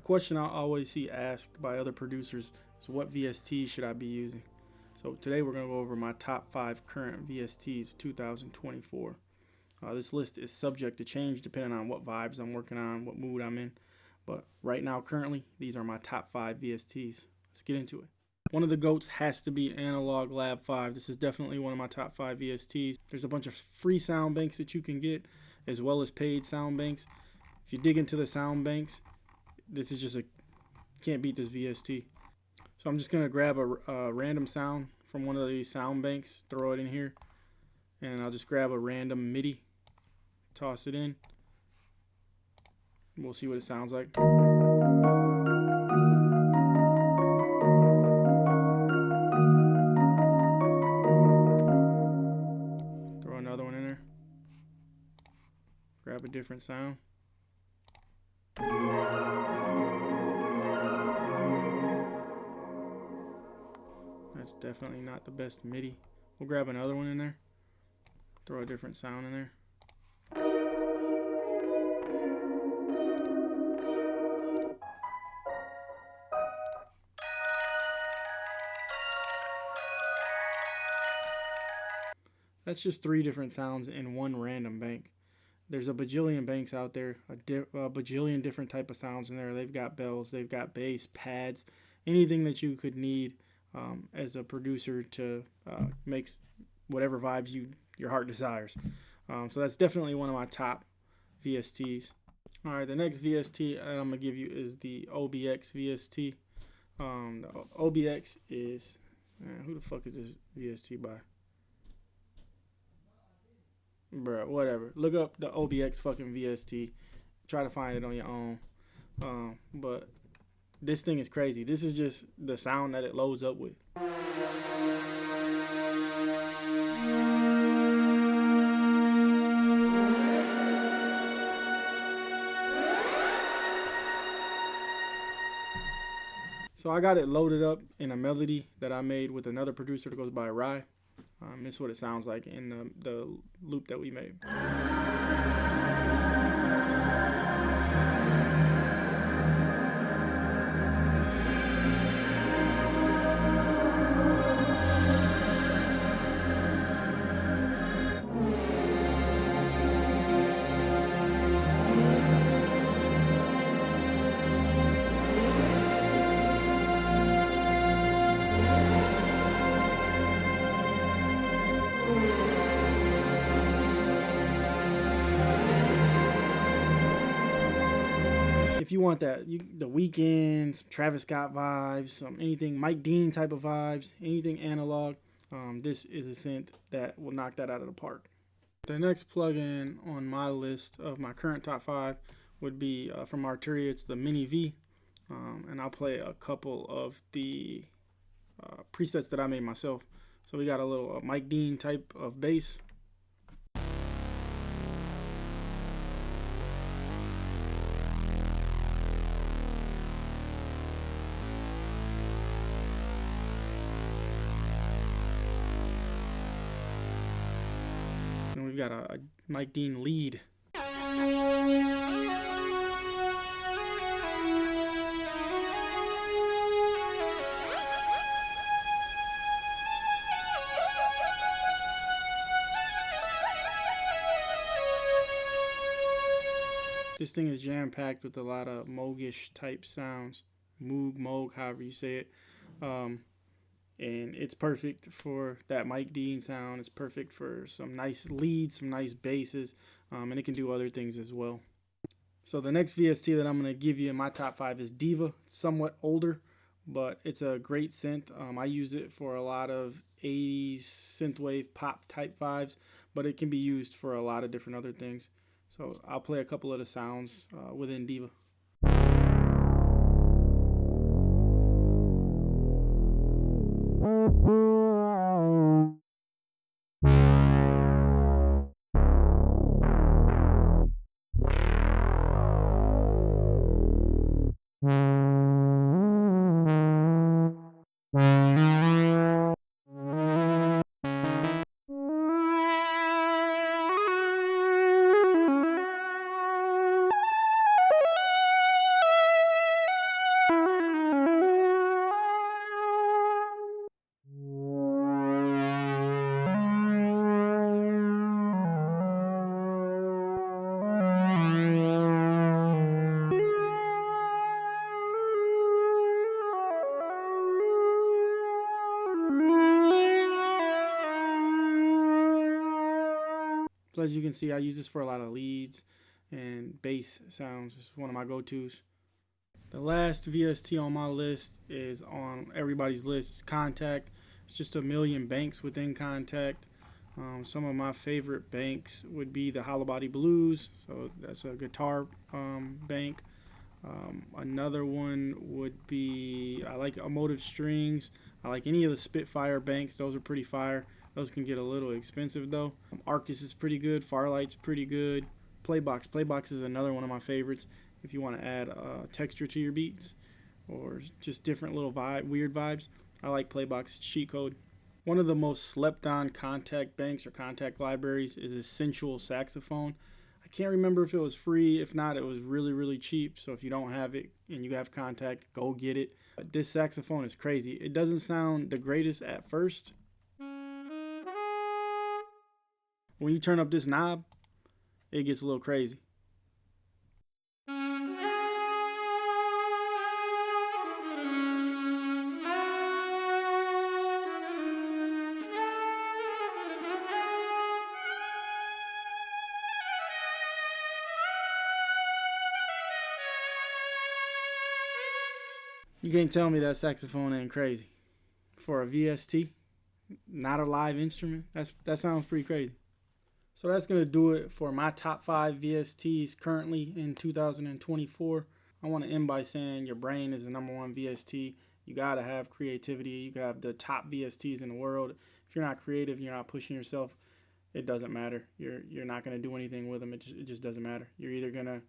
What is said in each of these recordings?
question I always see asked by other producers is what VSTs should I be using? So today we're going to go over my top 5 current VSTs 2024. This list is subject to change depending on what vibes I'm working on, what mood I'm in. But right now, currently, these are my top 5 VSTs. Let's get into it. One of the GOATs has to be Analog Lab 5. This is definitely one of my top 5 VSTs. There's a bunch of free sound banks that you can get, as well as paid sound banks. If you dig into the sound banks, this is just can't beat this VST. So I'm just going to grab a random sound from one of these sound banks, throw it in here, and I'll just grab a random MIDI, toss it in. We'll see what it sounds like. Throw another one in there. Grab a different sound. That's definitely not the best MIDI. We'll grab another one in there. Throw a different sound in there. That's just 3 different sounds in one random bank. There's a bajillion banks out there, a bajillion different type of sounds in there. They've got bells, they've got bass, pads, anything that you could need as a producer to make whatever vibes your heart desires. So that's definitely one of my top VSTs. All right, the next VST I'm gonna give you is the OBX VST. The OBX is who the fuck is this VST by? Bruh, whatever. Look up the OBX fucking VST. Try to find it on your own. But this thing is crazy. This is just the sound that it loads up with. So I got it loaded up in a melody that I made with another producer that goes by Rye. This is what it sounds like in the loop that we made. If you want that, the Weeknd, some Travis Scott vibes, some anything Mike Dean type of vibes, anything analog, this is a synth that will knock that out of the park. The next plugin on my list of my current top 5 would be from Arturia. It's the Mini V, and I'll play a couple of the presets that I made myself. So we got a little Mike Dean type of bass. And we've got a Mike Dean lead. This thing is jam-packed with a lot of Moogish type sounds. Moog, however you say it. And it's perfect for that Mike Dean sound. It's perfect for some nice leads, some nice basses, and it can do other things as well. So the next VST that I'm going to give you in my top 5 is Diva. It's somewhat older, but it's a great synth. I use it for a lot of 80s synthwave pop type vibes, but it can be used for a lot of different other things. So I'll play a couple of the sounds within Diva. as you can see, I use this for a lot of leads and bass sounds. It's one of my go-tos. The last VST on my list is on everybody's list. It's Contact. It's just a million banks within Contact. Some of my favorite banks would be the Hollow Body Blues. So that's a guitar bank. Another one would be, I like Emotive Strings. I like any of the Spitfire banks. Those are pretty fire. Those can get a little expensive though. Arctis is pretty good. Farlight's pretty good. Playbox is another one of my favorites if you want to add texture to your beats or just different little weird vibes. I like Playbox cheat code. One of the most slept on Contact banks or Contact libraries is Essential Saxophone. I can't remember if it was free. If not, it was really cheap. So if you don't have it and you have Contact, go get it. But this saxophone is crazy. It doesn't sound the greatest at first. When you turn up this knob, it gets a little crazy. You can't tell me that saxophone ain't crazy. For a VST, not a live instrument, that sounds pretty crazy. So that's going to do it for my top 5 VSTs currently in 2024. I want to end by saying your brain is the #1 VST. You got to have creativity. You got to have the top VSTs in the world. If you're not creative, you're not pushing yourself, it doesn't matter. You're not going to do anything with them. It just doesn't matter. You're either going to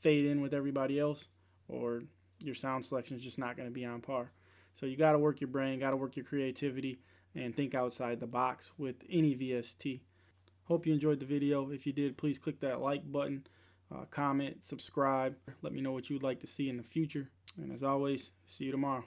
fade in with everybody else or your sound selection is just not going to be on par. So you got to work your brain, got to work your creativity, and think outside the box with any VST. Hope you enjoyed the video. If you did, please click that like button, comment, subscribe. Let me know what you'd like to see in the future. And as always, see you tomorrow.